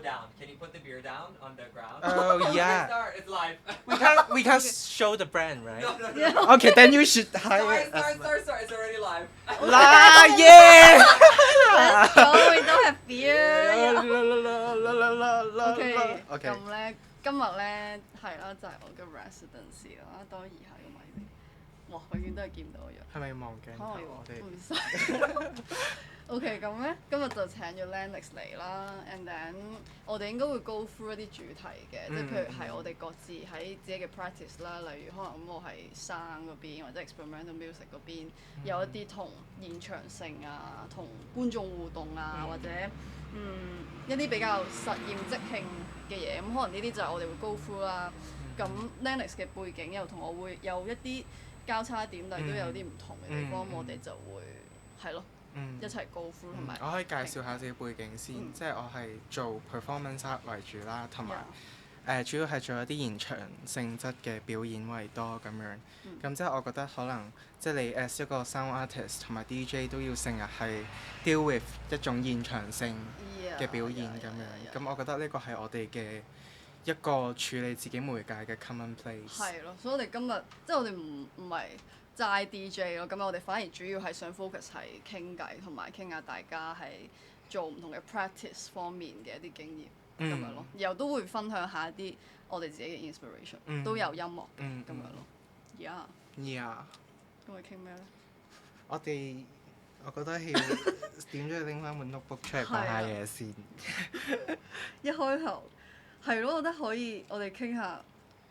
slow down. Can you put the beer down on the ground? Oh, Okay, yeah. start. It's live. We can't show the brand, right? No. Yeah. Okay, then you should hire Start. It's already live. Yeah! Let's go, we don't have beer. OK OK，咁咧今日咧係啦，就係我嘅 residency 啦，當移下個咪先。哇，永遠都係見唔到我樣。係咪望鏡頭？可能要我哋唔使。OK，咁咧今日就請咗 Lennox 嚟啦，and then 我哋應該會 go through 一啲主題嘅，即係譬如係我哋各自喺自己嘅 practice 啦，例如可能咁我係生嗰邊或者 experimental music 嗰邊有一啲同現場性啊、同觀眾互動啊，或者一啲比較實驗即興嘅嘢，咁可能呢啲就係我哋會 go through 啦。咁 Lennox 嘅背景又同我會有一啲交叉點，但係都有啲唔同嘅地方，我哋就會係咯。一齊 go through 同埋，我可以介紹下自己背景先，即係我係做 performance art 為主啦，同埋主要係做一啲現場性質嘅表演為多咁樣。咁即係我覺得可能即係你 as 一個 sound artist 同埋 DJ 都要成日係 deal with 一種現場性嘅表演咁樣。咁我覺得呢個係我哋嘅一個處理自己媒介嘅 common place。係咯，所以我哋今日即係我哋唔係齋 DJ 咯，咁我哋反而主要係想 focus 係傾偈，同埋傾下大家係做唔同嘅 practice 方面嘅一啲經驗咁樣咯，然後都會分享下一啲我哋自己嘅 inspiration，都有音樂嘅咁樣咯。Yeah。咁我哋傾咩咧？我覺得要點咗要拎翻本 notebook 出嚟講下嘢先。一開頭係咯，我覺得可以，我哋傾下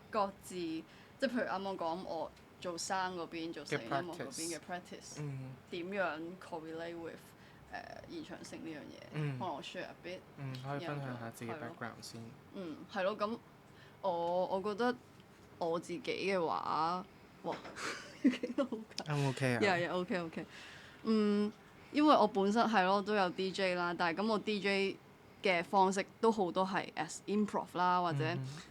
各自，即係譬如啱啱講我做生嗰邊，做成音樂嗰邊嘅 practice，點樣 correlate with 現場性呢樣嘢？可能我 share a bit。可以分享下自己 background 先。係咯，咁我覺得我自己嘅話，哇，傾得好緊。OK 啊。OK。因為我本身係咯都有 DJ 啦，但係咁我 DJ嘅方式都好多係 as improv 啦，或者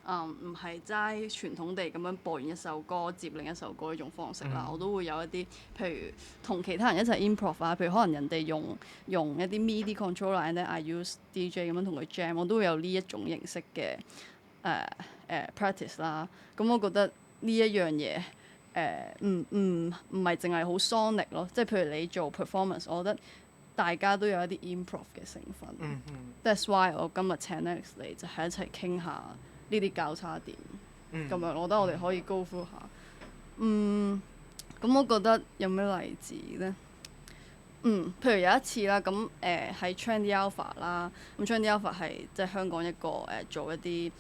唔係齋傳統地咁樣播完一首歌接另一首歌呢種方式啦，我都會有一啲譬如同其他人一齊 improv 啊，譬如可能人哋用一啲 MIDI controller，and then I use DJ 咁樣同佢 jam， 我都會有呢一種形式嘅practice 啦。咁我覺得呢一樣嘢唔係淨係好 sonic 咯，即係譬如你做 performance， 我覺得大家都有一啲 improv 嘅成分。That's why 我今日請 Lennox 嚟就係一齊傾下呢啲交叉點咁樣，我覺得我哋可以 go through 下。咁我覺得有咩例子咧？譬如有一次啦，咁喺 Trendy Alpha 啦，咁 Trendy Alpha 係即係香港一個做一啲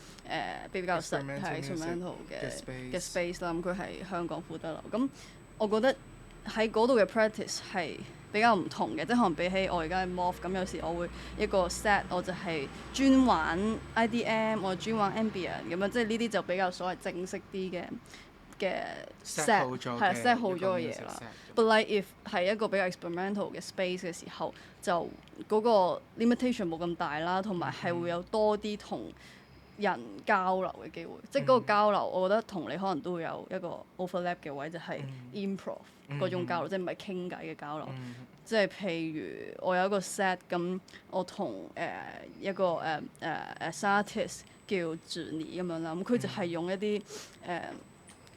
比較實係 experimental 嘅 space 啦，咁佢係香港富德樓。咁我覺得喺嗰度嘅 practice 係比較唔同嘅，即係可能比起我而家嘅 Morph， 咁有時我會一個 set 我就係專玩 IDM， 我專玩 ambient 咁樣，即係呢啲就比較所謂正式啲嘅 set 係 set 好咗嘅嘢啦。But like if 係一個比較 experimental 嘅 space 嘅時候，就嗰個 limitation 冇咁大啦，同埋係會有多啲同人交流嘅機會。即係嗰個交流，我覺得同你可能都會有一個 overlap 嘅位，就係 improv 嗰種交流，即係唔係傾偈嘅交流。即係譬如我有一個 set 咁，我同一個artist 叫 Jenny 咁樣啦，咁佢就係用一啲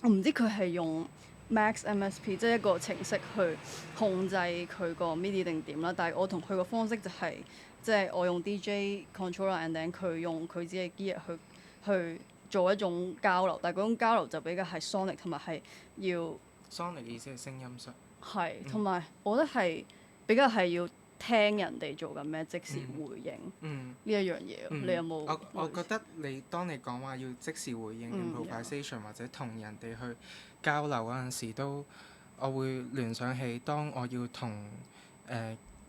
我唔知佢係用 Max MSP， 即係一個程式去控制佢個 MIDI 定點啦。但係我同佢個方式就係即係我用 DJ controller，and then 佢用佢自己嘅 gear 去做一種交流，但係嗰種交流就比較係 sonic， 同埋係要 sonic 意思係聲音室。係，同埋我覺得係比較係要聽人哋做緊咩，即時回應呢一樣嘢。你有冇？我覺得當你講話要即時回應 improvisation 或者同人哋去交流嗰陣時，我會聯想起當我要同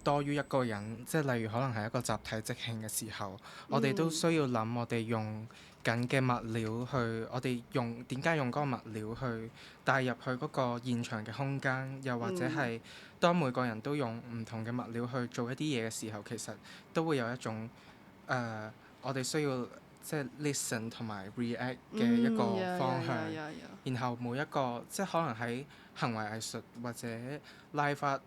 多於一個人，即係例如可能係一個集體即興嘅時候，我哋都需要諗我哋用緊嘅物料去，我哋點解用嗰個物料去帶入去嗰個現場嘅空間，又或者係當每個人都用唔同嘅物料去做一啲嘢嘅時候，其實都會有一種我哋需要即係 listen 同埋 react 嘅一個方向。然後每一個即係可能喺行為藝術或者 live art，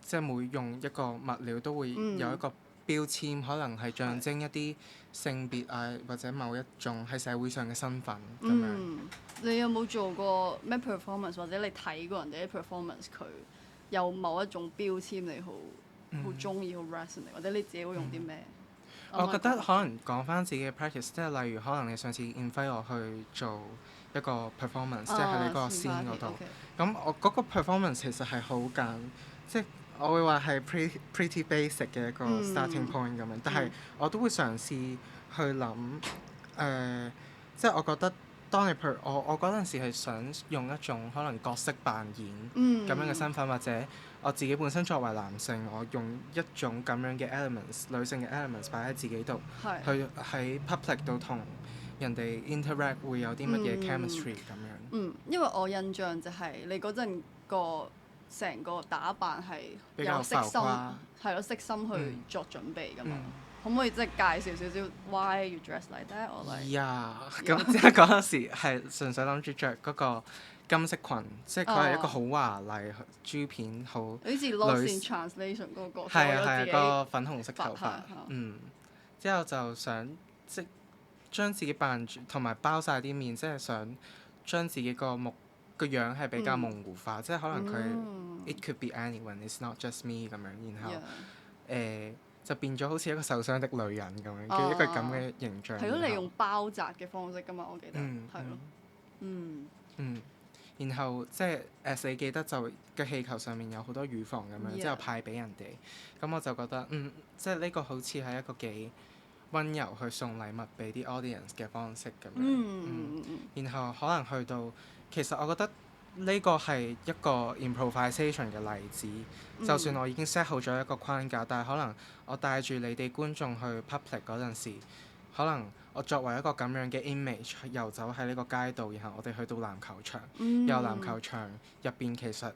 即係每用一個物料都會有一個標籤，可能係象徵一啲性別啊，或者某一種喺社會上嘅身份咁樣。你有冇做過咩 performance，或者你睇過人哋啲 performance，佢有某一種標籤你好中意，好 resonate，或者你自己會用啲咩？我覺得可能講翻自己嘅 practice，即係例如可能你上次 invite 我去做一個 performance，即係喺你嗰個 scene 嗰度。咁我嗰個 performance 其實係好簡，即係我會話係 pretty basic 嘅一個 starting point 咁樣。但係我都會嘗試去諗即係我覺得當你我嗰陣時係想用一種可能角色扮演咁樣嘅身份，或者我自己本身作為男性，我用一種咁樣嘅 elements， 女性嘅 elements 擺喺自己度，去喺 public 度同人哋 interact 會有啲乜嘢 chemistry 咁樣。因為我印象就係你嗰陣個成個打扮係比較有悉心，係咯，悉心去作準備㗎嘛。可唔可以即係介紹少少 why you dress like that？ 咁即係嗰陣時係純粹諗住着嗰個金色裙，即係佢係一個好華麗珠片，好似 Lost in Translation 嗰個，係個粉紅色頭髮。之後就想即將自己扮住，同埋包晒啲面，即係想將自己個樣係比較模糊化，即係可能佢 it could be anyone, it's not just me 咁樣，然後就變咗好似一個受傷的女人咁樣嘅一個咁嘅形象。係咯，你用包紮嘅方式㗎嘛，我記得。係咯。然後即係你記得就嘅氣球上面有好多乳房咁樣，之後派俾人哋。咁我就覺得即係呢個好似係一個幾溫柔去送禮物俾啲 audience 嘅方式咁樣。然後可能去到，其實我覺得呢個係一個 improvisation 嘅例子。就算我已經 set 好咗一個框架，但係可能我帶住你哋觀眾去 public 嗰陣時，可能我作為一個咁樣嘅 image 遊走喺呢個街道，然後我哋去到籃球場，由籃球場入邊其實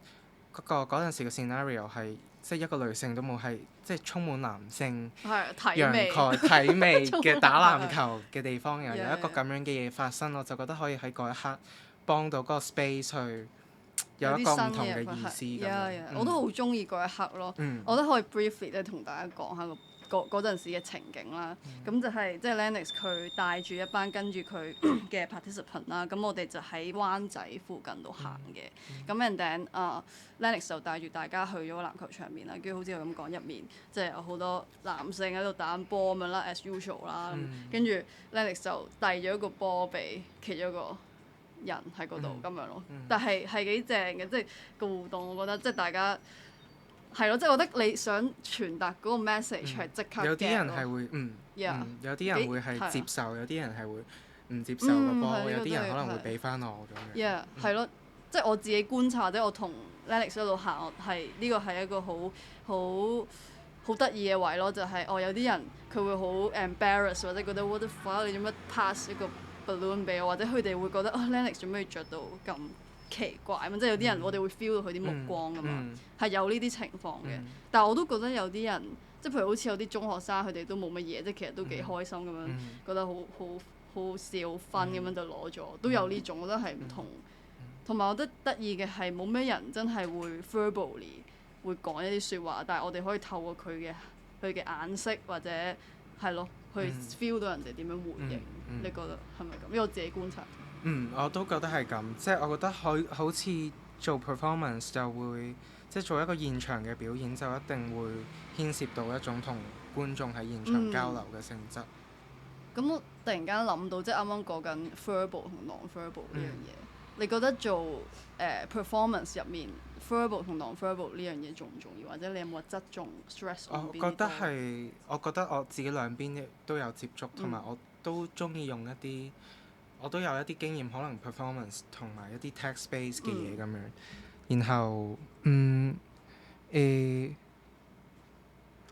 嗰陣時嘅 scenario 係即係一個女性都冇，係即係充滿男性陽蓋體味嘅打籃球嘅地方，又有一個咁樣嘅嘢發生，我就覺得可以喺嗰一刻幫到嗰個 space 去有一個唔同嘅意思咁樣。我都好中意嗰一刻咯。我覺得可以 briefly 咧同大家講下嗰陣時嘅情景啦。咁就係即係 Lennox 佢帶住一班跟住佢嘅 participant 啦。咁我哋就喺灣仔附近度行嘅。咁 and then Lennox 就帶住大家去咗個籃球場面啦。跟住好似我咁講，入面即係有好多男性喺度打波咁樣啦，as usual 啦。跟住 Lennox 就遞咗一個波俾其中一個人喺嗰度咁樣咯。但係幾正嘅，即係個互動，我覺得即係大家係咯，即係我覺得你想傳達嗰個 message 係即刻有啲人係會有啲人會係接受，有啲人係會唔接受個波，有啲人可能會俾翻我咁樣。係咯，即係我自己觀察，或者我同 Lennox 喺度行，係呢個係一個好得意嘅位咯，就係有啲人佢會好 embarrass， 或者覺得 what the fuck 你做乜 pass 一個 balloon 俾我，或者佢哋會覺得Lennox 做咩着到咁奇怪咁，即係有啲人我哋會 feel 到佢啲目光㗎嘛，係有呢啲情況嘅。但係我都覺得有啲人，即係譬如好似有啲中學生，佢哋都冇乜嘢，即係其實都幾開心咁樣，覺得好笑分咁樣就攞咗，都有呢種，我覺得係唔同。同埋我覺得得意嘅係冇咩人真係會 verbally 會講一啲説話，但係我哋可以透過佢嘅眼色或者係咯，去 feel 到人哋點樣回應。你覺得係咪咁？因為我自己觀察。我都覺得係咁，即係我覺得好似做 performance 就會，即係做一個現場嘅表演就一定會牽涉到一種同觀眾喺現場交流嘅性質。咁我突然間諗到，即係啱啱講緊 verbal 同 non-verbal 呢樣嘢，你覺得做performance 入面 verbal 同 non-verbal 呢樣嘢重唔重要？或者你有冇話側重 stress？ 我覺得我自己兩邊都有接觸，同埋我都中意用一啲。我都有一啲經驗，可能 performance 同埋一啲 text-based 嘅嘢咁樣。然後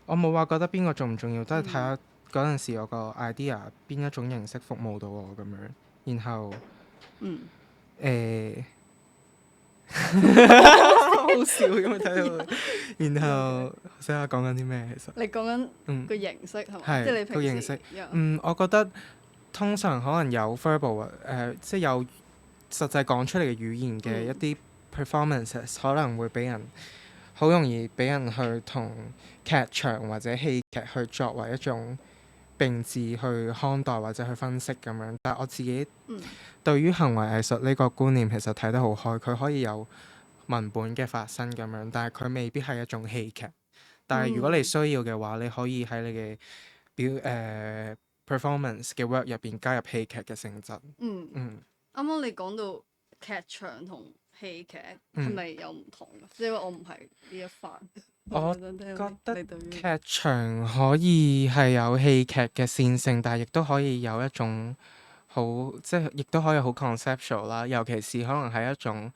我冇話覺得邊個重唔重要，都係睇下嗰陣時我個 idea 邊一種形式服務到我咁樣。然後好笑咁樣睇到。然後睇下講緊啲咩？其實你講緊個形式係嘛？係即係你平時個形式。我覺得。通常可能有 verbal 即係有實際講出嚟嘅語言嘅一啲 performances，可能會俾人好容易俾人去同劇場或者戲劇去作為一種並置去看待或者去分析咁樣。但係我自己對於行為藝術呢個觀念其實睇得好開，佢可以有文本嘅發生咁樣，但係佢未必係一種戲劇。但係如果你需要嘅話，你可以喺你嘅performance 嘅 work 入邊加入戲劇嘅性質。啱啱你講到劇場同戲劇係咪有唔同？即係我唔係呢一範。我覺得劇場可以係有戲劇嘅線性，但係亦都可以有一種好，即係亦都可以好 conceptual 啦。尤其是可能係一種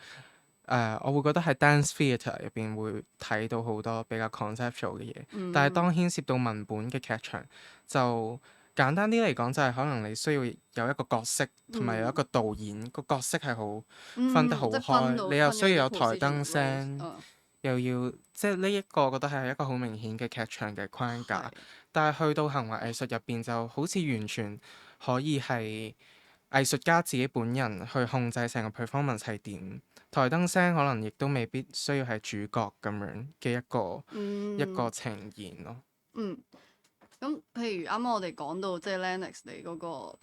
我會覺得喺 dance theatre 入邊會睇到好多比較 conceptual 嘅嘢。但係當牽涉到文本嘅劇場，就簡單啲嚟講，就係可能你需要有一個角色同埋有一個導演，個角色係好分得好開，你又需要有台燈聲。又要即係呢一個，我覺得係一個好明顯嘅劇場嘅框架。但係去到行為藝術入邊，就好似完全可以係藝術家自己本人去控制成個 performance 係點。台燈聲可能亦都未必需要係主角咁樣嘅一個呈現咯。咁譬如啱啱我哋講到即係 Lennox 你嗰個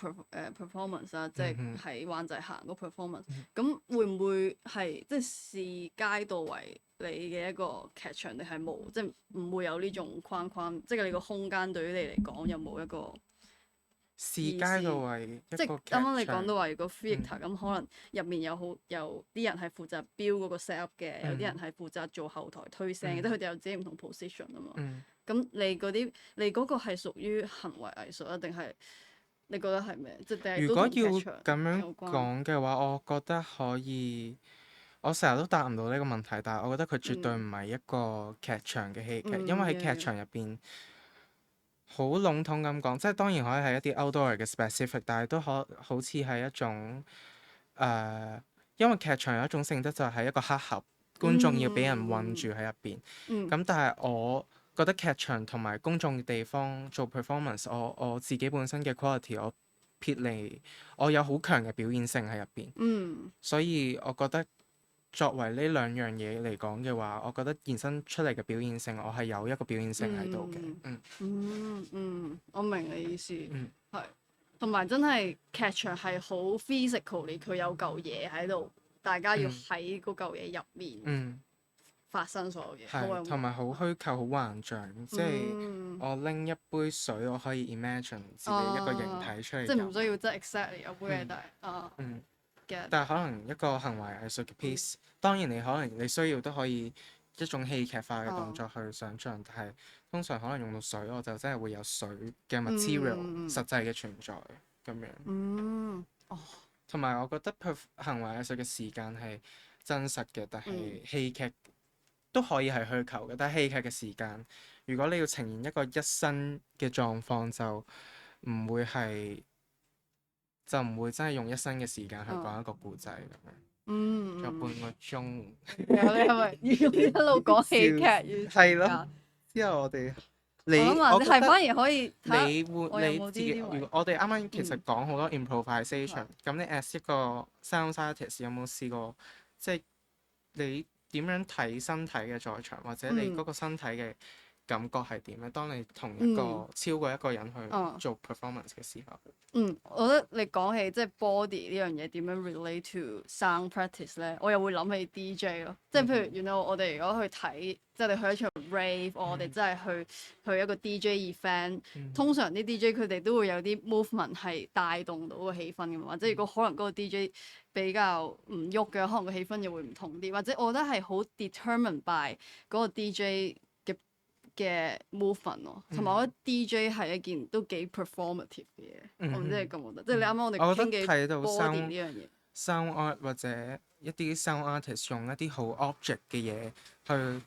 performance 啦，即係喺灣仔行嗰 performance，咁會唔會係即係視街道為你嘅一個劇場，定係冇，即係唔會有呢種框框，即係你個空間對於你嚟講有冇一個視街道為一個劇場？即係啱啱你講到話個 theatre 咁，可能入面有啲人係負責標嗰個 set up 嘅，有啲人係負責做後台推聲嘅，即係佢哋有自己唔同 position 啊嘛。咁你嗰個係屬於行為藝術啊，定係你覺得係咩？即係如果要咁樣講嘅話，我覺得可以。我成日都答唔到呢個問題，但係我覺得佢絕對唔係一個劇場嘅戲劇，因為喺劇場入邊好籠統咁講，即係當然可以係一啲 outdoor 嘅 specific，但係都好似係一種因為劇場有一種性質就係一個黑盒，觀眾要俾人韞住喺入邊。咁但係我覺得劇場同埋公眾嘅地方做 performance，我自己本身嘅 quality，我撇離我有好強嘅表現性喺入邊。所以我覺得作為呢兩樣嘢嚟講嘅話，我覺得延伸出嚟嘅表現性，我係有一個表現性喺度嘅。我明你意思，係同埋真係劇場係好 physical，佢有嚿嘢喺度，大家要喺嗰嚿嘢入面發生所有嘢，係同埋好虛構、好幻象，即係我拎一杯水，我可以 imagine 自己一個形體出嚟，即係唔需要真係 exactly 有杯嘢，但係可能一個行為藝術嘅 piece，當然你可能你需要都可以一種戲劇化嘅動作去想像，但係通常可能用到水，我就真係會有水嘅 material 實際嘅存在咁樣。同埋我覺得行為藝術嘅時間係真實嘅，但係戲劇都可以係虛構嘅。但係戲劇嘅時間，如果你要呈現一個一生嘅狀況，就唔會真係用一生嘅時間去講一個故仔咁樣。仲有半個鐘。你係咪要一路講戲劇？係咯。之後我哋我係反而可以你自己。如果我哋啱啱其實講好多 improvisation，咁你 as 一個 sound artist 有冇試過，即係你點樣睇身體嘅在場，或者你嗰個身體嘅感覺係點咧？當你同一個超過一個人去做 performance 嘅時候，我覺得你講起即係 body 呢樣嘢點樣 relate to sound practice 咧，我又會諗起 DJ 咯。即係譬如原來我哋如果去睇，即係你去一場 rave，我哋真係去一個 DJ event，通常啲 DJ 佢哋都會有啲 movement 係帶動到個氣氛嘅嘛。或者如果可能嗰個 DJ 比較唔喐嘅，可能個氣氛又會唔同啲。或者我覺得係好 determined by 嗰個 DJ嘅 movement 咯，同埋我覺得 DJ 係一件都幾 performative 嘅嘢，我唔知你覺唔覺得？即係你啱啱我哋傾嘅 body 呢樣嘢，sound art 或者一啲 sound artist 用一啲好 object 嘅嘢去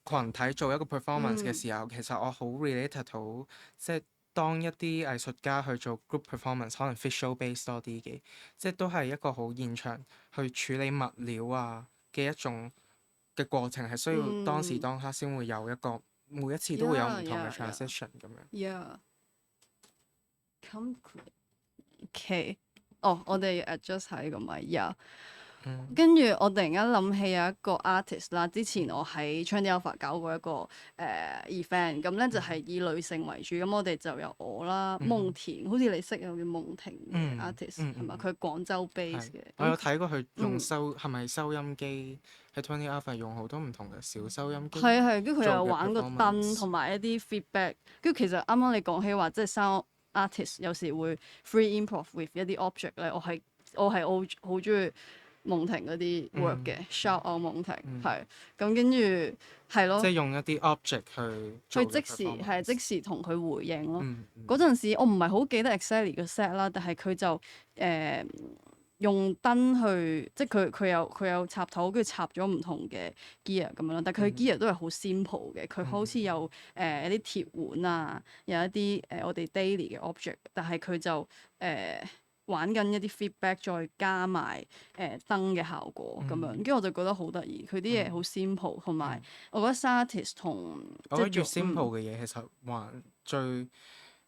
群體做一個 performance 嘅時候，其實我好 related 到即係當一啲藝術家去做 group performance，可能 visual base 多啲嘅，即係都係一個好現場去處理物料啊嘅一種嘅過程，係需要當時當刻先會有一個。每一次都會有唔同嘅 transition 咁樣。OK，我哋要 adjust 下呢個咪。跟住我突然間諗起有一個 artist 啦，之前我喺 Trendy Alpha 搞過一個event，咁咧就係以女性為主，咁我哋就有我啦，夢田，好似你識有叫夢田嘅 artist 係嘛？佢係廣州 base 嘅。我有睇過佢用係咪收音機喺 Trendy Alpha 用好多唔同嘅小收音機。係，跟住佢有玩個燈同埋一啲 feedback，跟住其實啱啱你講起話即係 sound artist 有時會 free improv with 一啲 object 咧，我係好中意夢婷嗰啲 work 嘅 shout out 夢婷係咁，跟住係咯，即係用一啲 object 去即時同佢回應咯。嗰陣時我唔係好記得 exactly 個 set 啦，但係佢就用燈去，即係佢有插頭，跟住插咗唔同嘅 gear 咁樣咯。但係佢 gear 都係好 simple 嘅，佢好似有一啲鐵碗啊，有一啲我哋 daily 嘅 object，但係佢就玩緊一啲 feedback，再加埋燈嘅效果咁樣，跟住我就覺得好得意。佢啲嘢好 simple，同埋我覺得 artist 同我覺得越 simple 嘅嘢其實最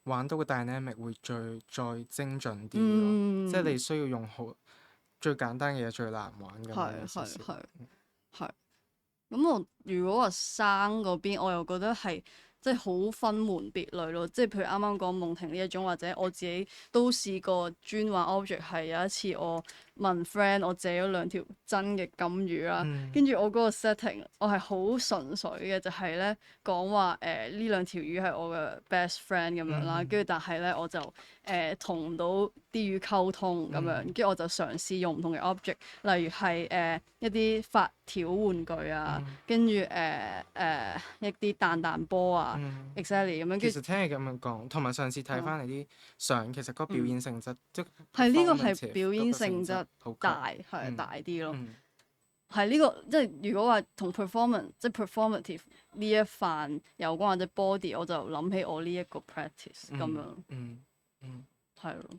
玩到嘅 dynamic 會再精準啲咯。即係你需要用最簡單嘅嘢最難玩咁樣。係。咁我如果話生嗰邊，我又覺得係。即係好分門別類咯，即係譬如啱啱講夢婷呢一種，或者我自己都試過專玩 object，係有一次我問 friend 我借咗2條真嘅金魚啦，跟住我嗰個 setting 我係好純粹嘅，就係咧講話呢2條魚係我嘅 best friend 咁樣啦，跟住但係咧我就同唔到啲魚溝通咁樣，跟住我就嘗試用唔同嘅 object，例如係一啲發條玩具啊，跟住一啲彈波啊。exactly 咁樣，其實聽你咁樣講，同埋上次睇翻你啲相，其實嗰個表演性質即係呢個係表演性質大啲咯。係呢個即係如果話同 performance 即係 performative 呢一範有關或者 body，我就諗起我呢一個 practice 咁樣。係咯。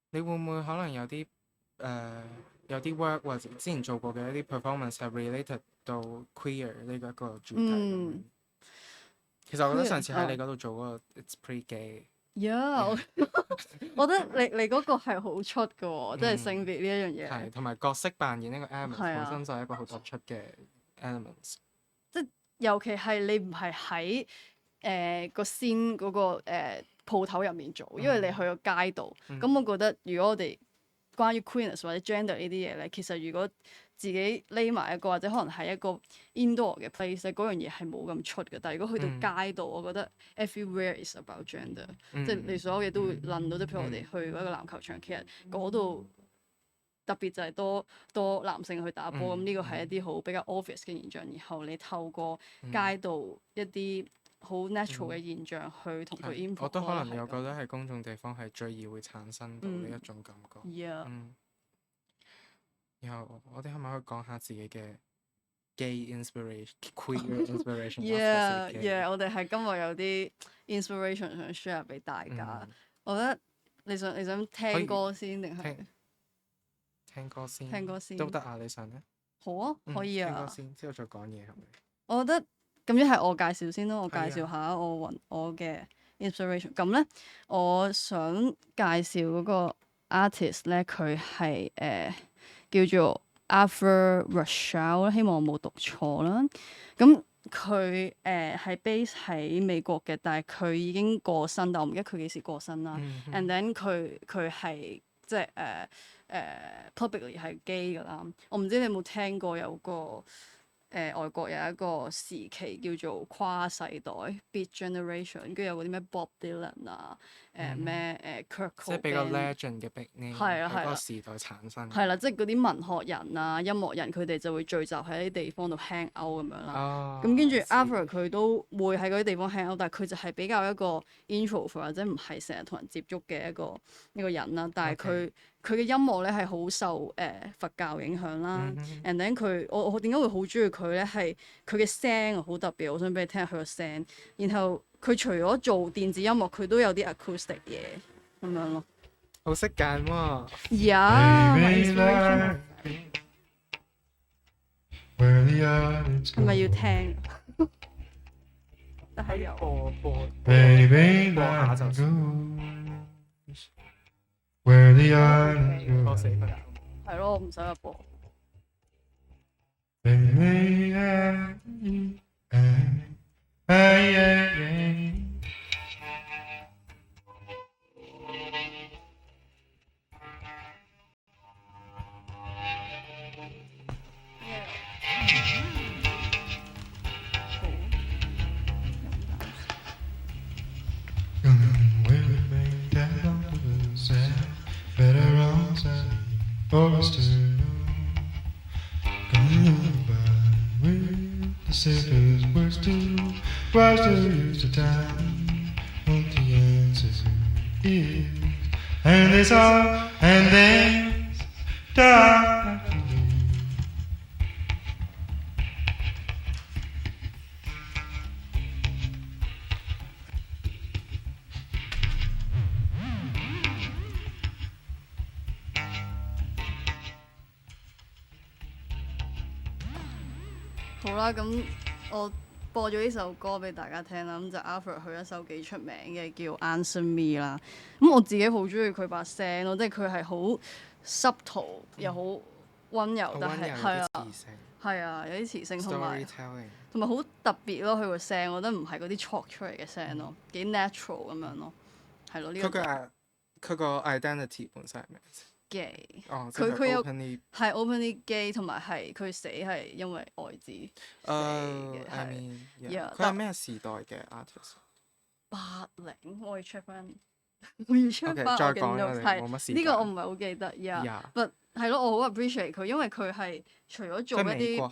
你會唔會可能有啲work 或者之前做過嘅一啲 performance 係 related 到 queer 呢個一個主題？其實我覺得上次喺你嗰度做嗰個 It's Pretty Gay。我覺得你嗰個係好出嘅喎，即係性別呢一樣嘢。係，同埋角色扮演呢個 element 本身就係一個好突出嘅 elements。即係尤其係你唔係喺個 scene 嗰個鋪頭入面做，因為你去個街度。咁我覺得如果我哋關於 queerness 或者 gender 呢啲嘢咧，其實如果自己匿埋一個或者可能係一個 indoor 嘅 place 咧，嗰樣嘢係冇咁出嘅。但係如果去到街度，我覺得 everywhere is about gender，即係你所有嘢都會諗到。即係譬如我哋去嗰個籃球場，其實嗰度特別就係多男性去打波，咁呢個係一啲好比較 obvious 嘅現象。然後你透過街道一啲好 natural 嘅現象去同佢 improve。我都可能有覺得係公眾地方係最易會產生到呢一種感覺。然後我哋係咪可以講下自己嘅 gay inspiration、queer inspiration？我哋係今日有啲 inspiration 想 share 俾大家。我覺得你想聽歌先定係聽歌先？聽歌先都得啊！你想咧？好啊，可以啊。聽歌先，之後再講嘢係咪？我覺得咁一係我介紹先咯，我介紹下我嘅 inspiration。咁咧，我想介紹嗰個 artist 咧，佢係叫做 Arthur Russell， 希望我冇讀錯啦。咁佢係 base 喺美國嘅，但係佢已經過身，但我唔記得佢幾時過身啦。And then 佢係即係publicly 係 gay 㗎啦。我唔知你有冇聽過有個外國有一個時期叫做跨世代 Beat Generation， 跟住有嗰啲咩 Bob Dylan 啊，咩Kurt Cobain， 即係比較 legend 嘅 big name 喺嗰個時代產生。係啦，即係嗰啲文學人啊、音樂人，佢哋就會聚集喺啲地方度 hang out 咁樣啦。咁跟住 Arthur 佢都會喺嗰啲地方 hang out，但係佢就係比較一個 introvert 或者唔係成日同人接觸嘅一個人啦。但係佢嘅音樂咧係好受佛教影響啦。And then 我點解會好中意佢咧？係佢嘅聲好特別，我想俾你聽下佢個聲。然後佢除咗做電子音樂，佢都有啲 acoustic 嘢咁樣咯。好識揀喎。係咪要聽？但係有播下就算。播死佢。係咯，我唔使入播。And it's all and then dark. 好啦，咁我播咗呢首歌俾大家聽啦，咁就 Alfred 佢一首幾出名嘅叫 Answer Me 啦。咁我自己好中意佢把聲咯，即係佢係好subtle又好温柔，但係係啊，係啊，有啲磁性同埋好特別咯。佢個聲，我覺得唔係嗰啲錯出嚟嘅聲咯，幾 natural 咁樣咯，係咯呢個。佢個 identity 本身係咩？gay，佢有係 openly gay， 同埋係佢死係因為愛滋死嘅，佢係咩時代嘅 artist？ 80，我要 check 翻，我要 check 翻我嘅 note， 係呢個我唔係好記得，but 係咯，我好 appreciate 佢，因為佢係除咗做一啲。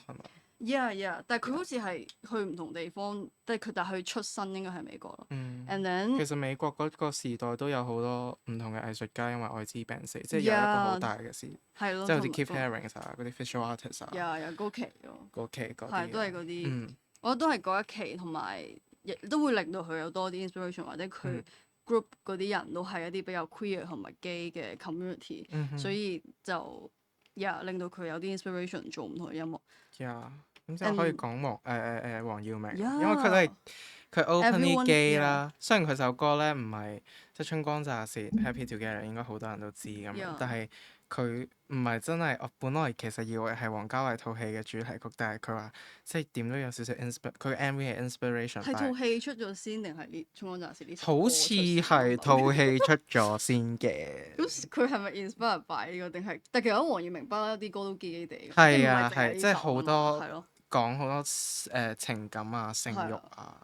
但係佢好似係去唔同地方，但係佢出身應該係美國咯。And then 其實美國嗰個時代都有好多唔同嘅藝術家因為愛滋病死，即係有一個好大嘅事。係咯，即係好似 Keith Haring 啊，嗰啲 visual artist 啊。有高崎咯。高崎嗰啲。係都係嗰啲。我覺得都係嗰一期，同埋亦都會令到佢有多啲 inspiration， 或者佢 group 嗰啲人都係一啲比較 queer 同埋 gay 嘅 community，所以就令到佢有啲 inspiration 做唔同嘅音樂。咁即係可以講黃耀明，因為佢都係佢 openly gay 啦。雖然佢首歌咧唔係即係春光乍泄 Happy Together， 應該好多人都知咁樣，但係佢唔係真係。我本來其實以為係王家衛套戲嘅主題曲，但係佢話即係點都有少少佢嘅 MV 係 inspiration。係套戲出咗先定係呢春光乍泄呢？好似係套戲出咗先嘅。咁佢係咪 inspired by 呢個定係？但其實黃耀明不嬲啲歌都基基地嘅。係啊，係即係好多講好多情感啊、性慾啊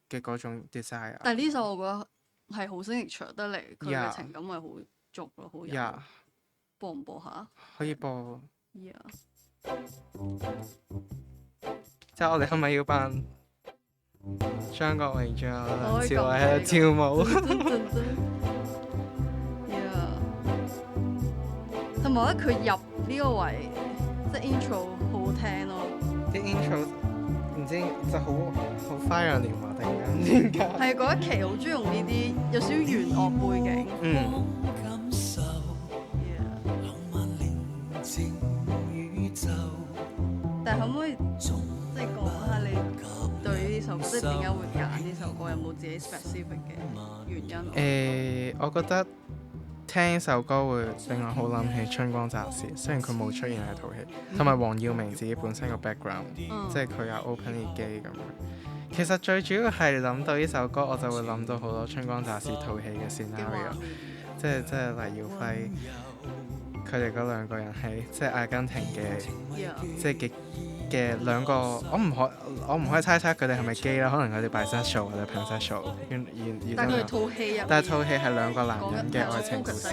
嘅嗰種 desire。但係呢首我覺得係好聲力長得嚟，佢嘅情感係好足咯，好有。播唔播下？可以播。即係我哋係咪要扮張國榮仲有梁朝偉喺度跳舞？同埋我覺得佢入呢個位，即係 intro 好好聽咯。啲 intro 唔知就好花樣年華定點解？係嗰一期好中意用呢啲有少少弦樂背景。但係可唔可以即係講下你對呢首歌，即係點解會揀呢首歌？有冇自己 specific 嘅原因？我覺得聽首歌會令我好諗起《春光乍泄》，雖然佢冇出現喺套戲，同埋黃耀明自己本身個 background，即係佢有 openly gay 咁樣。其實最主要係諗到呢首歌，我就會諗到好多《春光乍泄》套戲嘅 scenario，即係黎耀輝。佢哋嗰兩個人係即係阿根廷嘅，即係嘅兩個，我唔可以猜測佢哋係咪 gay 啦，可能佢哋 bisexual 或者 pansexual。但係套戲係兩個男人嘅愛情故事。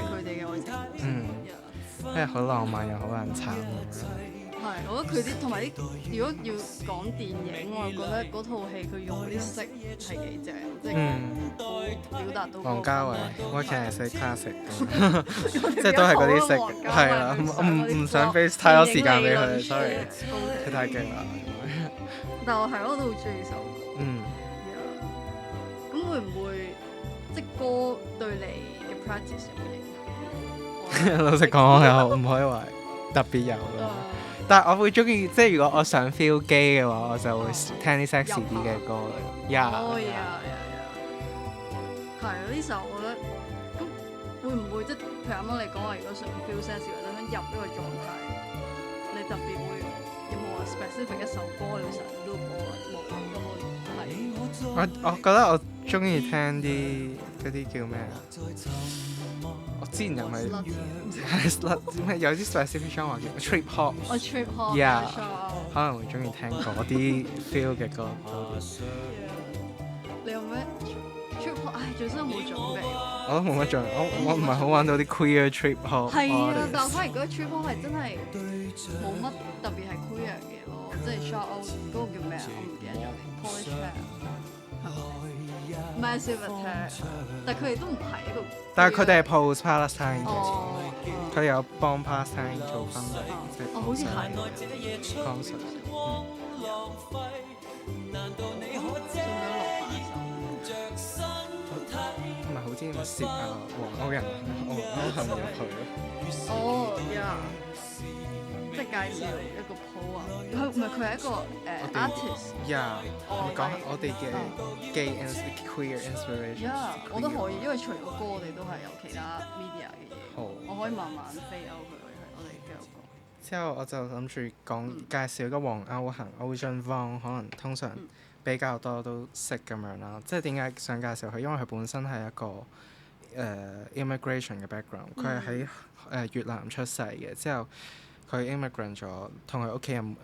即係好浪漫又好難慘咁樣。係，我覺得佢啲同埋啲，如果要講電影，我覺得嗰套戲佢用嗰啲色係幾正，即係表達到。王家衛 ，What can I say classic？ 即係都係嗰啲色，係啦，唔想俾太多時間俾佢 ，sorry， 佢太勁啦。但我好中意首歌。咁會唔會即係歌對你嘅 practice 有冇影響？老實講，我又唔可以話特別有咯。但係我會中意，即係如果我想 feel gay 嘅話，我就會聽啲 sexy 啲嘅歌。係呢首我覺得，咁會唔會即係譬如啱啱你講話，如果想 feel sexy 或者想入呢個狀態，你特別會有冇話話 specific 一首歌你會成日 loop 我冇咁係我覺得我中意聽啲嗰啲叫咩啊？我之前又咪係有啲 specific genre 叫 trip hop，我 trip hop Yeah 冇錯可能會中意聽嗰啲 feel 嘅歌多啲。你有咩 trip hop？唉，最新冇準備喎。我都冇乜做，我唔係好玩到啲 queer trip hop 係啊，但我 artist。反而覺得 trip hop 係真係冇乜特別係 queer 嘅咯，即係 shout out 嗰個叫咩啊？我唔記得咗 Polish Hair 係咪 Massive Attack？但佢哋都唔係一個 queer，但係佢哋係 post Palestine 嘅，哦，佢哋有幫 Palestine 做分類，即係哦，好似係 concert。想唔想落下手？同埋好似咪攝啊黃歐人歐行入去咯。哦，yeah，即係介紹一個 po 啊，佢係一個artist。Yeah，哦講我哋嘅 gay queer inspiration。 Yeah，我都可以，因為除咗歌，我哋都係有其他 media 嘅嘢。好。我可以慢慢飛歐佢，我哋繼續講。之後我就諗住講介紹一個黃歐行 Ocean Vuong，可能通常比較多都識咁樣啦。即係點解想介紹佢？因為佢本身係一個immigration 嘅 background，佢係喺越南出世嘅，之後佢 immigrant 咗，同佢屋企人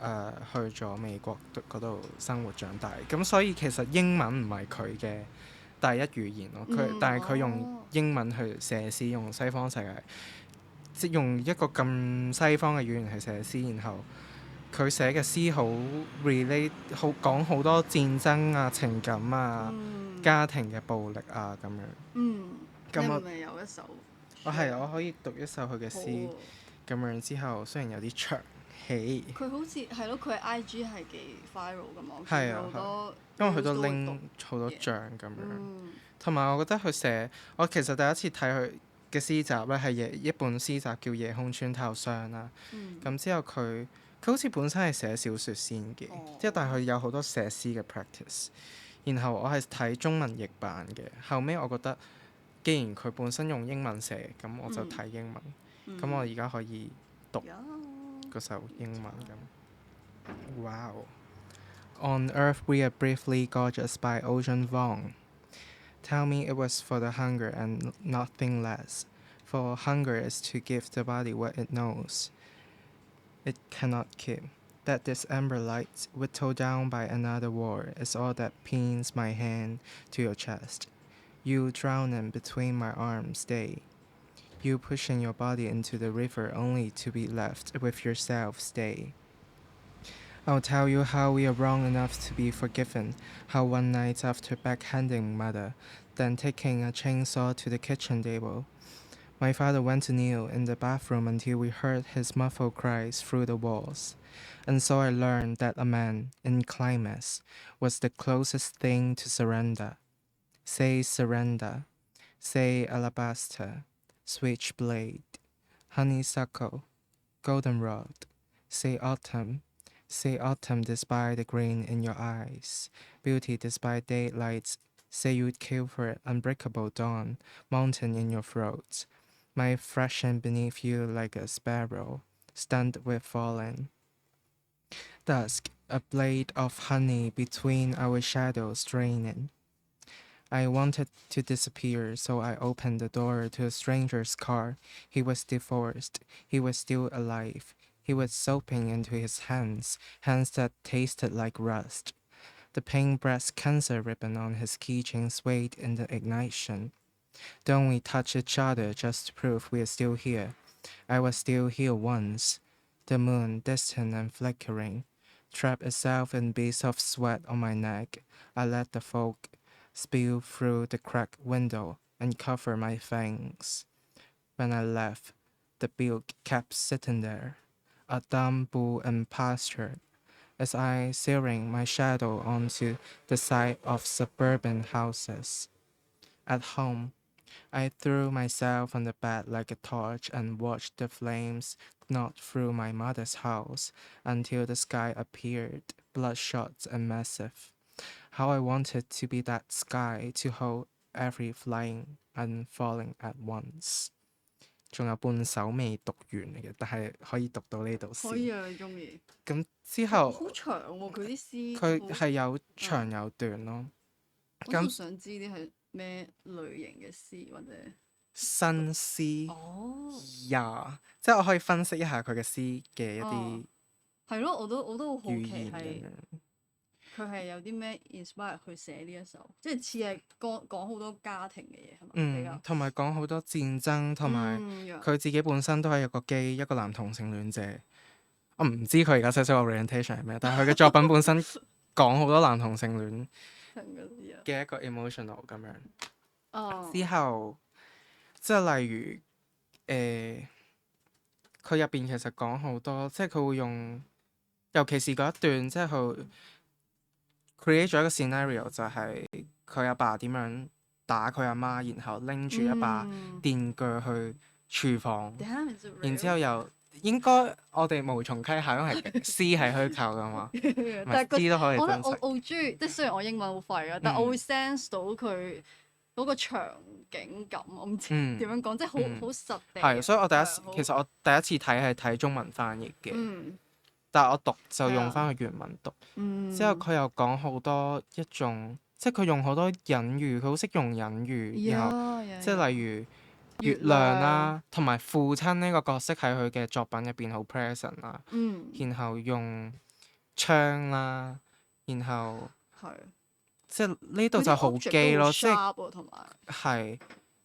去咗美國嗰度生活長大。咁所以其實英文唔係佢嘅第一語言咯。但係佢用英文去寫詩，用西方世界。即用一個咁西方嘅語言去寫詩，然後佢寫嘅詩好 relate， 好講好多戰爭啊、情感啊、家庭嘅暴力啊咁樣。咁你係咪有一首？我可以讀一首佢嘅詩，咁樣之後雖然有啲長氣。佢好似係咯，佢 IG 係幾 viral 㗎嘛，係啊，好多因為佢都拎好多獎咁樣。同埋我覺得佢寫，我其實第一次睇佢嘅詩集咧係一本詩集叫《夜空穿透霜》啦。咁之後佢好似本身係寫小説先嘅，即係但係佢有好多寫詩嘅 practice。然後我係睇中文譯版嘅，後尾我覺得既然佢本身用英文寫，咁我就睇英文。咁我而家可以讀嗰首英文咁。Wow! On earth we are briefly gorgeous by Ocean Vuong. Tell me it was for the hunger and nothing less. For hunger is to give the body what it knows it cannot keep. That this amber light, whittled down by another war, is all that pins my hand to your chest. You drowning between my arms, stay. You pushing your body into the river only to be left with yourself, stay. I'll tell you how we are wrong enough to be forgiven, how one night after backhanding mother, then taking a chainsaw to the kitchen table, my father went to kneel in the bathroom until we heard his muffled cries through the walls. And so I learned that a man, in climax, was the closest thing to surrender. Say surrender, say alabaster, switchblade, honeysuckle, goldenrod, say autumn. Say autumn despite the green in your eyes, beauty despite daylight. Say you'd kill for it, unbreakable dawn, mountain in your throat. My freshen beneath you like a sparrow, stunned with falling. Dusk, a blade of honey between our shadows draining. I wanted to disappear, so I opened the door to a stranger's car. He was divorced. He was still alive. He was soaping into his hands that tasted like rust. The pink breast cancer ribbon on his keychain swayed in the ignition. Don't we touch each other just to prove we're still here? I was still here once. The moon, distant and flickering, trapped itself in beads of sweat on my neck. I let the fog spill through the cracked window and cover my fangs. When I left, the bilk kept sitting there, a dumb bull in pasture, as I searing my shadow onto the side of suburban houses. At home, I threw myself on the bed like a torch and watched the flames knot through my mother's house until the sky appeared, bloodshot and massive. How I wanted to be that sky to hold every flying and falling at once. 仲有半首未讀完嘅，但係可以讀到呢度先。可以啊，你中意。咁之後好長喎，佢啲詩。佢係有長有短咯。我都想知啲係咩類型嘅詩或者新詩哦呀，即係我可以分析一下佢嘅詩嘅一啲哦係咯，我都好好語奇係言咁樣。佢係有啲咩 inspire 去寫呢一首，即係似係講好多家庭嘅嘢係咪？比較同埋講好多戰爭，同埋佢自己本身都係一個男同性戀者。我唔知佢而家 sexual orientation 係咩，但係佢嘅作品本身講好多男同性戀嘅一個 emotional 咁樣。哦之後即係例如佢入邊其實講好多，即係佢會用，尤其是嗰一段，即係佢 create 咗一個 scenario，就係佢阿爸點樣打佢阿媽，然後拎住一把電鋸去廚房，然之後又應該我哋無從稽考，因為詩係虛構噶嘛，但係詩都可以我覺真實。得我好中意，即係雖然我英文好廢啊，但我會 sense 到佢嗰個場景感，我唔知點樣講，即係好實地。係，所以我其實我第一次睇係睇中文翻譯嘅，但係我讀就用翻個原文讀。之後佢又講好多一種，即係佢用好多隱喻，佢好識用隱喻，然後即係例如月亮啦，同埋父親呢個角色喺佢嘅作品入邊好 present 啦。然後用槍啦，然後即係呢度就好基咯，即係係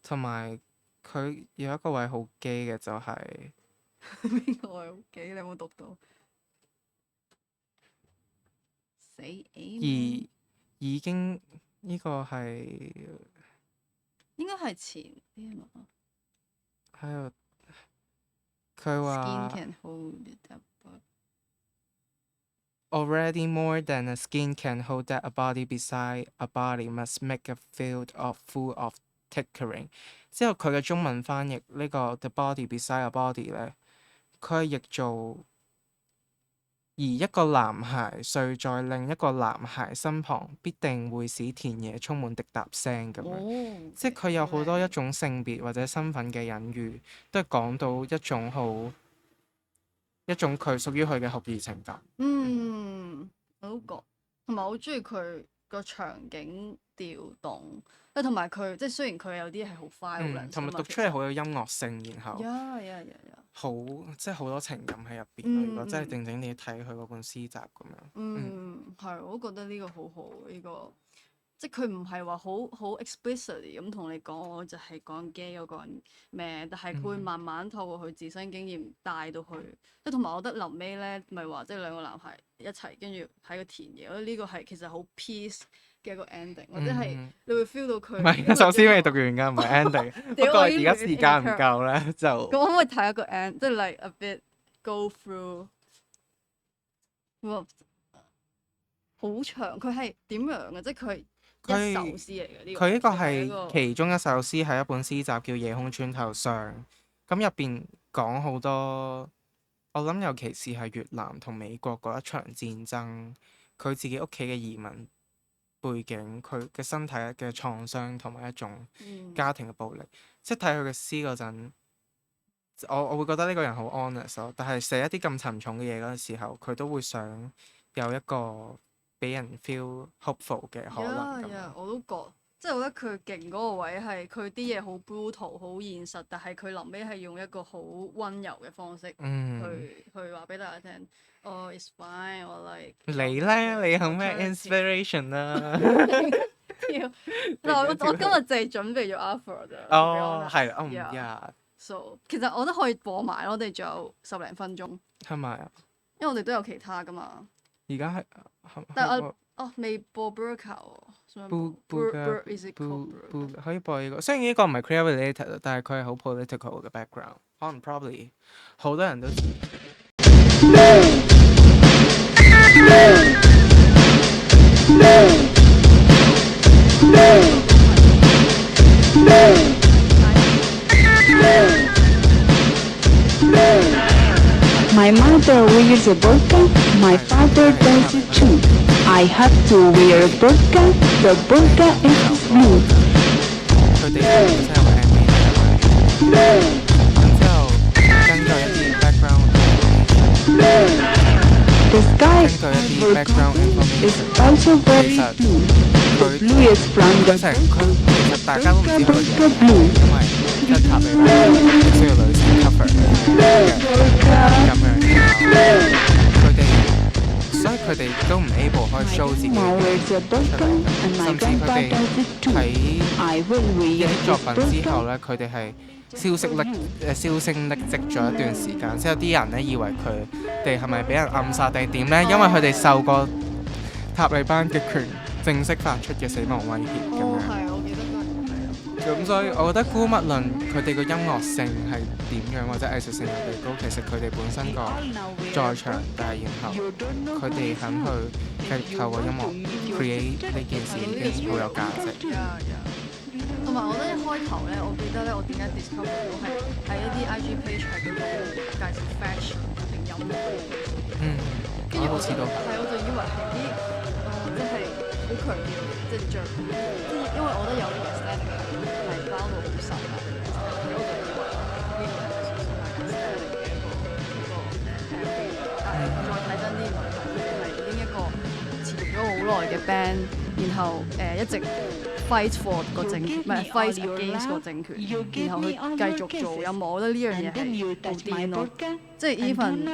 同埋佢有一個位好基嘅就係邊個位好基？你有冇讀到？死而已經呢個係應該係前啲啊嘛。喺度佢話 Skin can hold it up. Already more than a skin can hold that a body beside a body must make a field of full of tinkering。之後佢嘅中文翻譯呢個 the body beside a body 咧，佢係譯做而一個男孩睡在另一個男孩身旁，必定會使田野充滿滴答聲咁樣。即係佢有好多一種性別或者身份嘅隱喻，都係講到一種佢屬於佢嘅酷熱情感。我都覺，同埋我好中意佢個場景調動，同埋佢即係雖然佢有啲係好 violent，同埋讀出嚟好有音樂性，然後好即係好多情感喺入邊。如果真係靜靜地睇佢嗰本詩集咁樣，係我都覺得呢個好好呢個。即係佢唔係話好 explicitly 咁同你講，我就係講 gay 嗰個人咩，但係佢會慢慢透過佢自身經驗帶到去，即係同埋我覺得臨尾咧，咪話即係兩個男孩一齊跟住喺個田野，我覺得呢個係其實好 peace 嘅一個 ending，或者係你會 feel 到佢。唔係，首先未讀完㗎，唔係 ending。不過而家時間唔夠咧，就咁可唔可以睇一個 end，即係 like a bit go through。好長，佢係點樣嘅？即係佢係一首詩嚟嘅呢個。佢呢個係其中一首詩，係一本詩集叫《夜空穿透上》。咁入邊講好多，我諗尤其是係越南同美國嗰一場戰爭，佢自己屋企嘅移民背景，佢嘅身體嘅創傷同埋一種家庭嘅暴力。即係睇佢嘅詩嗰陣，我會覺得呢個人好 honest 咯。但係寫一啲咁沉重嘅嘢嗰陣時候，佢都會想有一個俾人 feel hopeful 嘅可能咁。我都覺，即係我覺得佢勁嗰個位係佢啲嘢好 brutal 好現實，但係佢臨尾係用一個好温柔嘅方式去話俾大家聽。It's fine，我 like 你咧，你有咩 inspiration 啊？我今日淨係準備咗 Afro 咋。係So 其實我都可以播埋咯，我哋仲有10零分鐘。係咪啊？因為我哋都有其他噶嘛。而家係，但係未播 Burka 喎。可以播呢個，雖然呢個唔係 creative related，但係佢係好 political 嘅 background，可能 probably 好多人都知。My mother wears a burqa, my father does it too. I have to wear a burqa, the burqa is blue. 佢哋本身有個 MV 係 background is information。 also very 其實 blue. The blue is from the 佢成區其實大家都唔知佢個 Burka 樣 blue. 因為一塔利班需要女性 cover 咁樣，佢哋所以佢哋都唔 able 可以 show 自己 Now 嘅 wears a 出 burqa 嚟， and my 甚至佢 grandpa 哋 does it too. 喺 I will 呢 wear 啲作 this 品之後 burqa. 咧，佢哋係銷聲匿跡咗一段時間，即係有啲人咧以為佢哋係咪俾人暗殺定係點咧？因為佢哋受過塔利班極權正式發出嘅死亡威脅咁樣。係，我記得嗰陣係啊。咁所以我覺得姑勿論佢哋個音樂性係點樣或者藝術性有幾高，其實佢哋本身個在場，但係然後佢哋肯去繼續透過音樂 create 呢件事已經好有價值。同埋我覺得一開頭咧，我記得咧，我點解 discover 到係喺一啲 IG page 係嗰種介紹 fashion 定音樂嘅嘢。跟住我就我就以為係啲即係好強調即係著，因為我覺得有啲 aesthetic 係包到好實啊，我就以為呢個係咪純粹係 aesthetic 嘅但係再睇真啲，原來係已經一個持續咗好耐嘅 band，然後一直fight for 個政唔係 fight against 個政權，然後去繼續做音樂，我覺得呢樣嘢係好癲咯。即係 even 例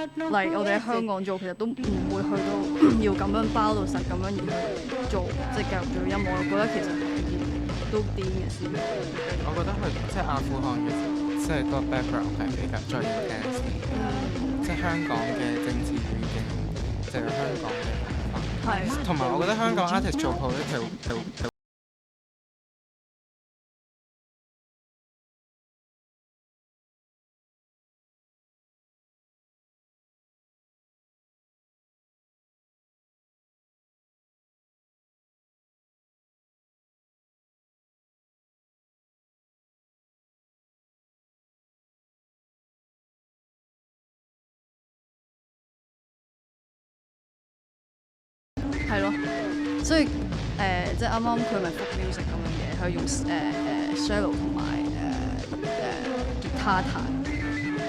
我哋喺香港做，其實都唔會去到要咁樣包到實咁樣而去做，即係繼續做音樂。我覺得其實係一件都癲嘅事。我覺得佢即係阿富汗嘅，即係個 background 係比較最 intense 啲嘅，即係香港嘅政治語境，就係香港嘅文化。係。同埋我覺得香港 artist 做 political 係咯，所以即係啱啱佢咪 folk music 咁樣嘅，佢用cello 同埋吉他彈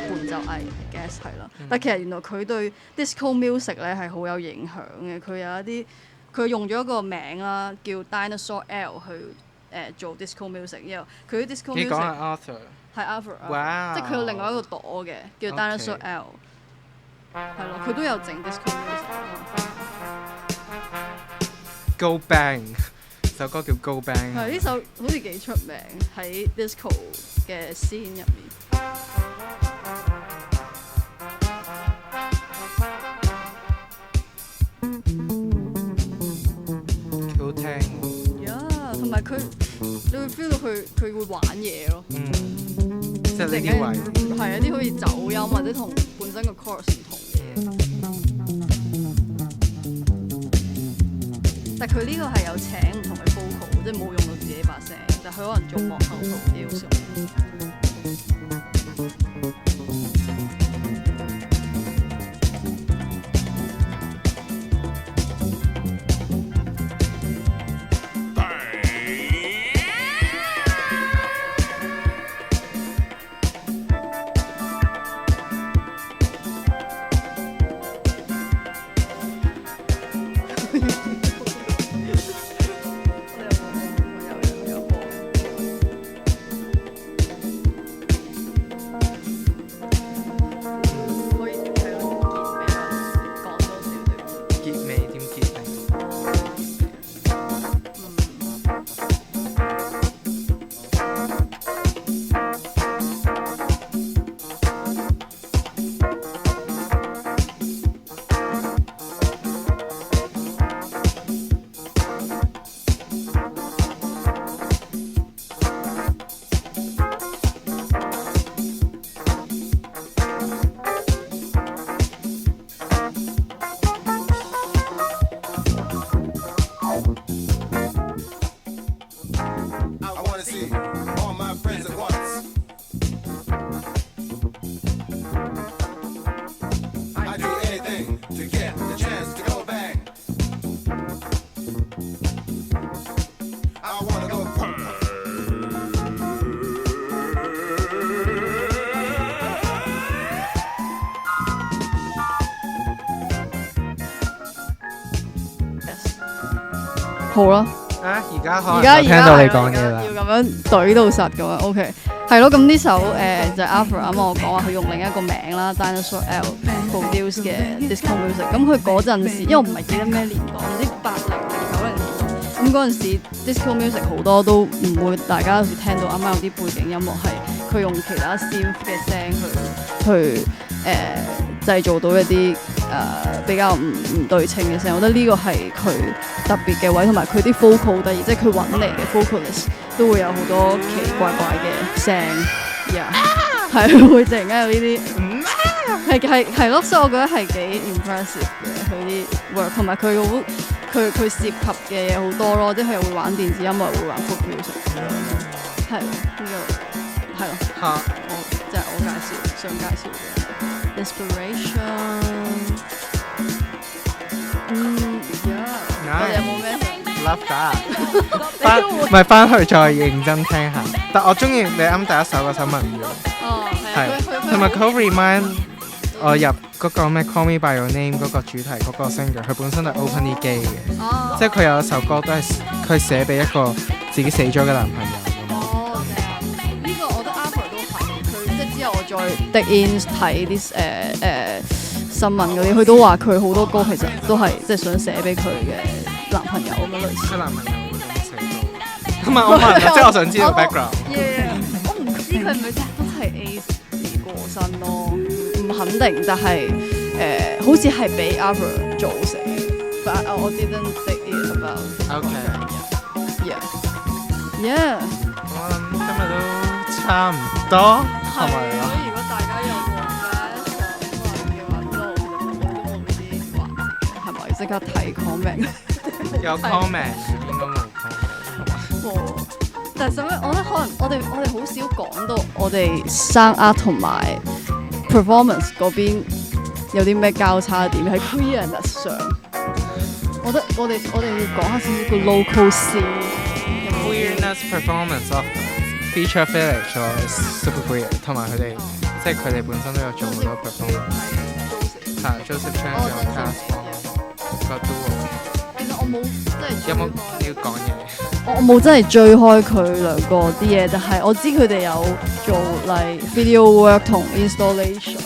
伴奏，I guess 係啦。但其實原來佢對 disco music 咧係好有影響嘅，佢有一啲佢用咗一個名啦，叫 Dinosaur L 去做 disco music，然後佢啲 disco 你講 music 係 Arthur，係 Alpha， 哇即係佢有另外一個朵嘅，叫 Dinosaur L， 係咯，佢都有整 disco music。Go Bang 首歌叫 Go Bang， 係呢首好似幾出名喺 disco 嘅 scene 入面。幾好聽。同埋佢，你會 feel 到佢會玩嘢咯。即係呢啲位。係一啲好似走音或者同本身個 chorus 唔同嘅嘢。但佢呢個係有請唔同嘅 vocal， 即係冇用到自己把聲，但佢可能做幕後 produce。好啦。而家可能而家聽到你講嘢啦。要咁樣懟到實咁樣 OK 係咯。咁呢首就係 Afro 啱啱我講話佢用另一個名啦 Dinosaur L produce 嘅 disco music。咁佢嗰陣時，因為我唔係記得咩年代，唔知80定90年代。咁嗰陣時 disco music 好多都唔會大家好似聽到啱啱有啲背景音樂係佢用其他 synth 嘅聲去製造到一啲比較唔對稱嘅聲，我覺得呢個係佢特別嘅位，同埋佢啲 vocal 好得意，即係佢揾嚟嘅 vocalist 都會有好多奇奇怪怪嘅聲，係會突然間有呢啲，係咯，所以我覺得係幾 impressive 嘅佢啲 work， 同埋佢涉及嘅嘢好多咯，即係佢又會玩電子音樂，會玩 folk music， 係呢個係咯，就係我想介紹嘅。Inspiration， 我哋有冇咩 ？Love that， 翻去再認真聽下。但我中意你啱第一首嗰首民謠，係，同埋佢好 remind 我入嗰個咩 Call Me By Your Name 嗰個主題嗰個 singer， 佢本身係 openly gay 嘅，即係佢有一首歌都係佢寫俾一個自己死咗嘅男朋友。呢個我覺得 Afro 都係佢，即係之後我再 dig in 睇啲新聞嗰啲，佢都話佢好多歌其實都係即係想寫俾佢嘅男朋友咁樣類似。佢男朋友會寫到，同埋我問，即係我想知道 background。我唔知佢係咪真係 AIDS 而過身咯，唔肯定，但係好似係俾 Afro 做死，but I didn't dig in about。Yeah。我諗今日都差唔多，係咪啊？如果大家有冇嘅話，都冇呢啲環節，係咪？即刻睇 comment。有 comment， 應該冇 comment。但係咁樣，我覺得可能我哋好少講到我哋生 art 同埋 performance 嗰邊有啲咩交叉點喺 queerness 上。我覺得我哋要講下少少個 local scene。queerness performance of Feature Village 或 Super Queer， 同埋佢哋即係佢哋本身都有做好多 performance。係 Joseph Chan 仲有 Cast 個 duo。其實我冇真係有冇要講嘢？我冇真係追開佢兩個啲嘢，但係我知佢哋有做like video work 同 installation，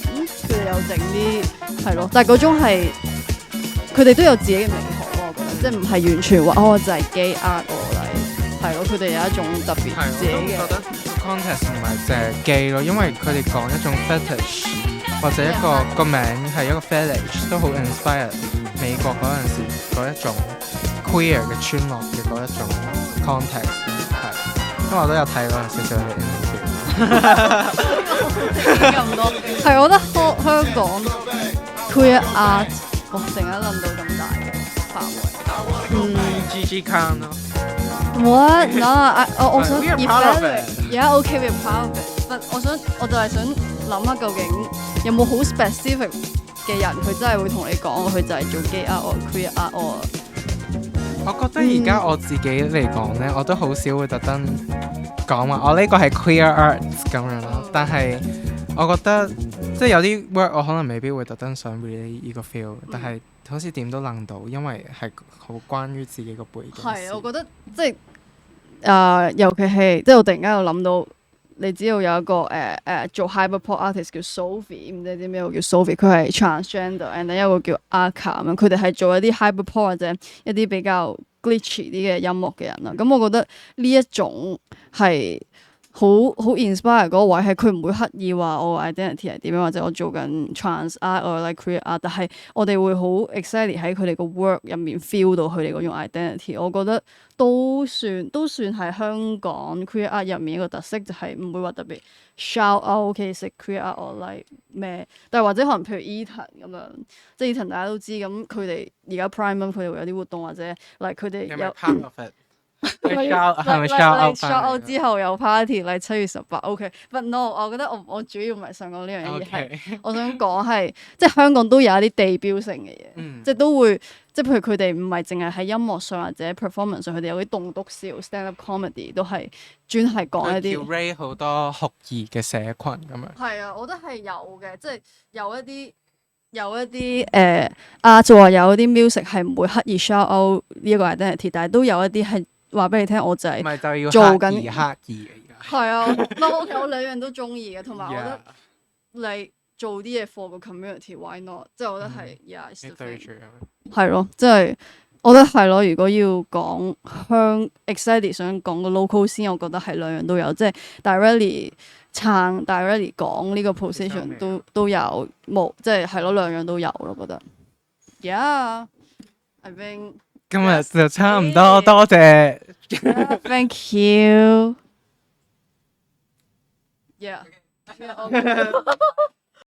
佢哋有整啲係咯，但係嗰種係佢哋都有自己嘅美學咯，我覺得即係唔係完全話就係 gay art 係咯，佢哋有一種特別自己嘅。我覺得 contest 唔係淨係 gay 咯，因為佢哋講一種 fetish 或者一個名係一個 fetish 都好 inspire 美國嗰陣時嗰一種 queer 嘅村落嘅嗰一種 context 係，因為我都有睇嗰陣少少嘅 interview。咁多係，我覺得香港 queer art， 我突然間諗到咁大嘅範圍。Gigi Khan 咯。What？ 我想 We are proud of it. Yeah, okay, we are proud of it. But 我就係想諗下究竟有冇好 specific 嘅人，佢真係會同你講，佢就係做 gay art or queer art or。我覺得而家我自己嚟講咧，我都好少會特登講話我呢個係 queer arts 咁樣咯。但係我覺得即係有啲 work 我可能未必會特登想 relate 呢個 feel， 但係好似點都諗到，因為係好關於自己個背景。係，我覺得即係尤其係即係我突然間又諗到，你知道有一個做 hyperpop artist 叫 Sophie， 唔知啲咩叫 Sophie， 佢係 transgender，and then 有一個叫 Aka 咁樣，佢哋係做一啲 hyperpop 或者一啲比較 glitchy 啲嘅音樂嘅人啦。咁我覺得呢一種係好 inspire 嗰個位，係佢唔會刻意話我 identity 係點樣，或者我做緊 trans art or like queer art， 但係我哋會好 excited 喺佢哋個 work 入面 feel 到佢哋嗰種 identity。我覺得都算係香港 queer art 入面一個特色，就係唔會話特別 shout out 其實 queer art or like 咩，但係或者可能譬如 Eton 咁樣，即係 Eton 大家都知，咁佢哋而家 Prime 佢哋會有啲活動，或者 like 佢哋有 part of it。係咪 shout out 之後有 party， like 7月18 OK，but no， 我覺得我主要唔係想講呢樣嘢，係我想講係即係香港都有一啲地標性嘅嘢，即係都會即係譬如佢哋唔係淨係喺音樂上或者 performance 上，佢哋有啲棟篤笑 stand up comedy 都係專係講一啲。curate 好多酷兒嘅社群咁樣。係啊，我覺得係有嘅，即係有一啲有一啲就話有啲 music 係唔會刻意 shout out 呢一個 identity，但係都有一啲係話俾你聽，我就係咪就要做刻緊意嘅而家。係啊，我兩樣都中意嘅，同埋我覺得你做啲嘢 for 個 community，why not？即係我覺得係你對住係咯，即係我覺得係咯。如果要講exactly 想講個 local 先，我覺得係兩樣都有，即係 directly 撐 directly 講呢個 position 都有冇，即係咯，兩樣都有咯，覺得。Yeah，I think 今日就差唔多，多謝。Thank you。Yeah。